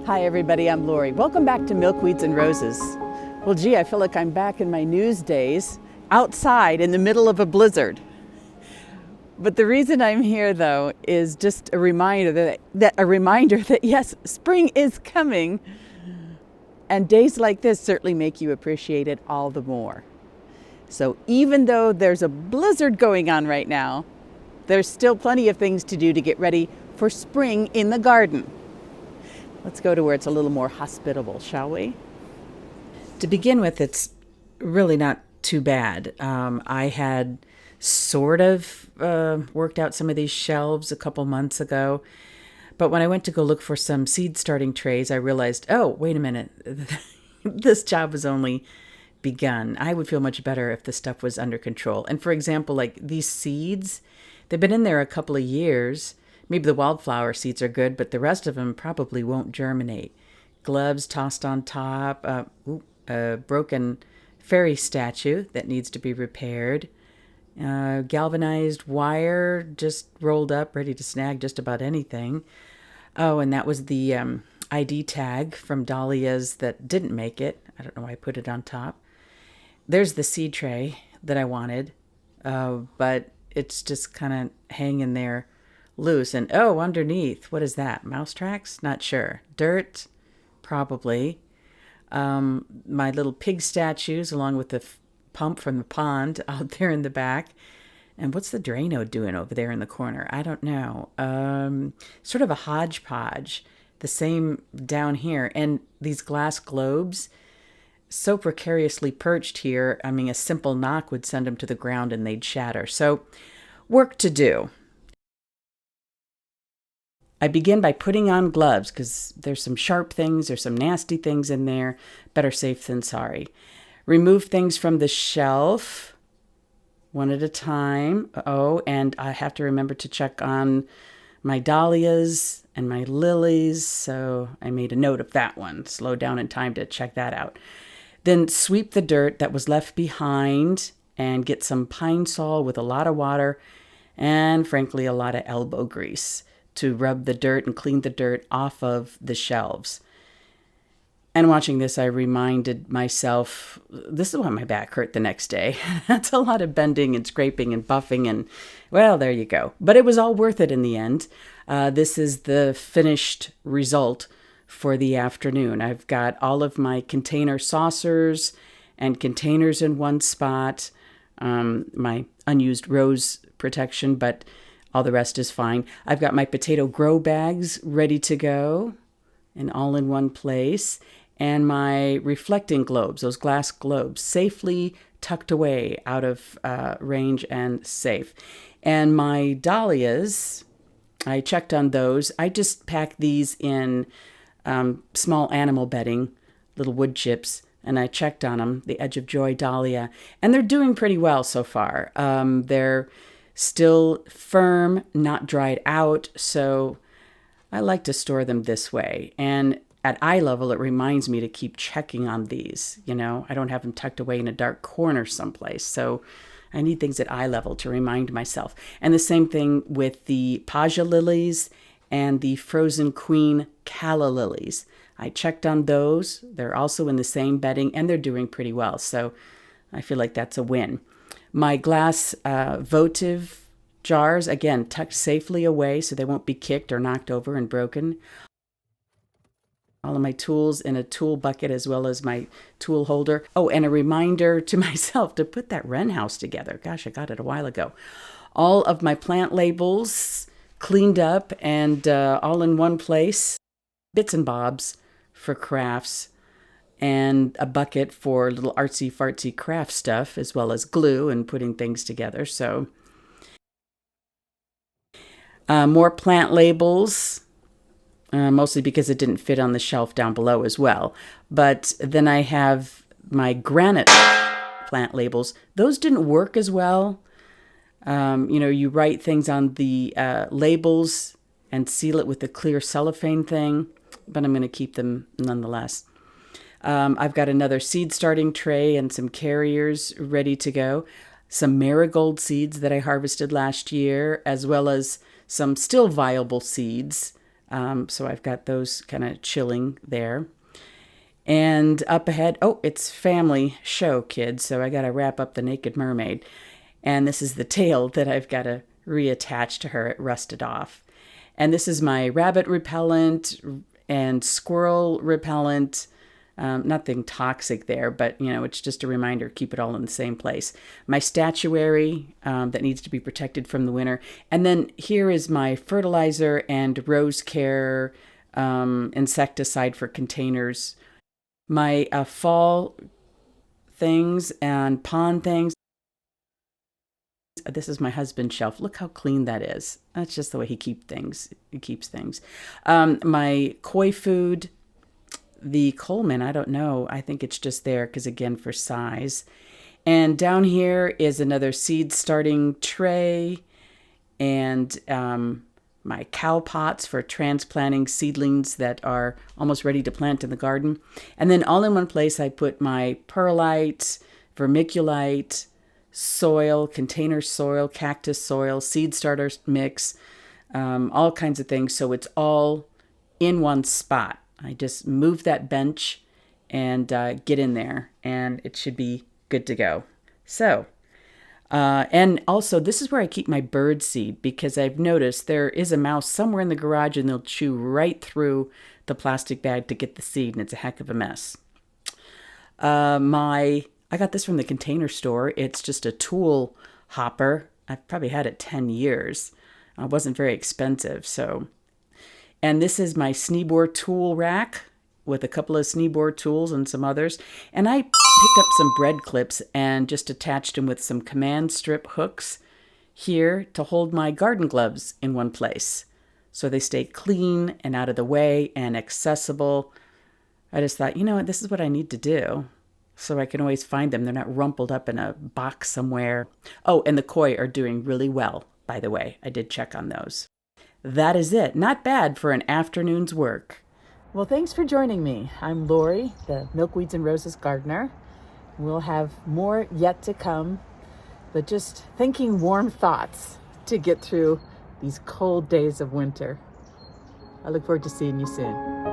Hi everybody, I'm Lori. Welcome back to Milkweeds and Roses. Well gee, I feel like I'm back in my news days, outside in the middle of a blizzard. But the reason I'm here though is just a reminder that yes, spring is coming. And days like this certainly make you appreciate it all the more. So even though there's a blizzard going on right now, there's still plenty of things to do to get ready for spring in the garden. Let's go to where it's a little more hospitable, shall we? To begin with, it's really not too bad. I had sort of worked out some of these shelves a couple months ago, but when I went to go look for some seed starting trays, I realized, oh, wait a minute, this job was only begun. I would feel much better if the stuff was under control. And for example, like these seeds, they've been in there a couple of years. Maybe the wildflower seeds are good, but the rest of them probably won't germinate. Gloves tossed on top, a broken fairy statue that needs to be repaired, galvanized wire just rolled up, ready to snag just about anything. Oh, and that was the ID tag from Dahlia's that didn't make it. I don't know why I put it on top. There's the seed tray that I wanted, but it's just kind of hanging there loose. And oh, underneath, what is that? Mouse tracks? Not sure. Dirt? Probably. My little pig statues along with the pump from the pond out there in the back. And what's the Drano doing over there in the corner? I don't know. Sort of a hodgepodge. The same down here. And these glass globes, so precariously perched here, I mean, a simple knock would send them to the ground and they'd shatter. So, work to do. I begin by putting on gloves because there's some sharp things, there's some nasty things in there. Better safe than sorry. Remove things from the shelf one at a time. Oh, and I have to remember to check on my dahlias and my lilies. So I made a note of that one. Slow down in time to check that out. Then sweep the dirt that was left behind and get some Pine Sol with a lot of water and frankly a lot of elbow grease to rub the dirt and clean the dirt off of the shelves. And watching this, I reminded myself, this is why my back hurt the next day. That's a lot of bending and scraping and buffing and, well, there you go. But it was all worth it in the end. This is the finished result for the afternoon. I've got all of my container saucers and containers in one spot, my unused rose protection, but all the rest is fine. I've got my potato grow bags ready to go and all in one place. And my reflecting globes, those glass globes, safely tucked away out of range and safe. And my dahlias, I checked on those. I just packed these in small animal bedding, little wood chips, and I checked on them, the Edge of Joy dahlia. And they're doing pretty well so far. They're still firm, not dried out, so I like to store them this way. And at eye level, it reminds me to keep checking on these. You know, I don't have them tucked away in a dark corner someplace, so I need things at eye level to remind myself. And the same thing with the Paja lilies and the Frozen Queen calla lilies. I checked on those. They're also in the same bedding, and they're doing pretty well, so I feel like that's a win. My glass votive jars, again, tucked safely away so they won't be kicked or knocked over and broken. All of my tools in a tool bucket as well as my tool holder. Oh, and a reminder to myself to put that wren house together. Gosh, I got it a while ago. All of my plant labels cleaned up and all in one place. Bits and bobs for crafts. And a bucket for little artsy-fartsy craft stuff, as well as glue and putting things together. So, more plant labels, mostly because it didn't fit on the shelf down below as well. But then I have my granite plant labels. Those didn't work as well. You write things on the labels and seal it with the clear cellophane thing, but I'm going to keep them nonetheless. I've got another seed starting tray and some carriers ready to go. Some marigold seeds that I harvested last year, as well as some still viable seeds So I've got those kind of chilling there. And up ahead, oh, it's family show, kids. So I got to wrap up the Naked Mermaid. And this is the tail that I've got to reattach to her. It rusted off. And this is my rabbit repellent and squirrel repellent. Nothing toxic there, but it's just a reminder, keep it all in the same place. My statuary that needs to be protected from the winter. And then here is my fertilizer and Rose Care insecticide for containers. My fall things and pond things. This is my husband's shelf. Look how clean that is. That's just the way he keeps things. My koi food, the Coleman, I don't know. I think it's just there because, again, for size. And down here is another seed starting tray and my cow pots for transplanting seedlings that are almost ready to plant in the garden. And then all in one place, I put my perlite, vermiculite, soil, container soil, cactus soil, seed starter mix, all kinds of things. So it's all in one spot. I just move that bench and get in there, and it should be good to go. So, and also this is where I keep my bird seed, because I've noticed there is a mouse somewhere in the garage and they'll chew right through the plastic bag to get the seed, and it's a heck of a mess. I got this from the Container Store. It's just a tool hopper. I've probably had it 10 years. It wasn't very expensive, so. And this is my Sneebor tool rack with a couple of Sneebor tools and some others. And I picked up some bread clips and just attached them with some command strip hooks here to hold my garden gloves in one place, so they stay clean and out of the way and accessible. I just thought, this is what I need to do, so I can always find them. They're not rumpled up in a box somewhere. Oh, and the koi are doing really well, by the way. I did check on those. That is it. Not bad for an afternoon's work. Well, thanks for joining me. I'm Lori, the Milkweeds and Roses gardener. We'll have more yet to come, but just thinking warm thoughts to get through these cold days of winter. I look forward to seeing you soon.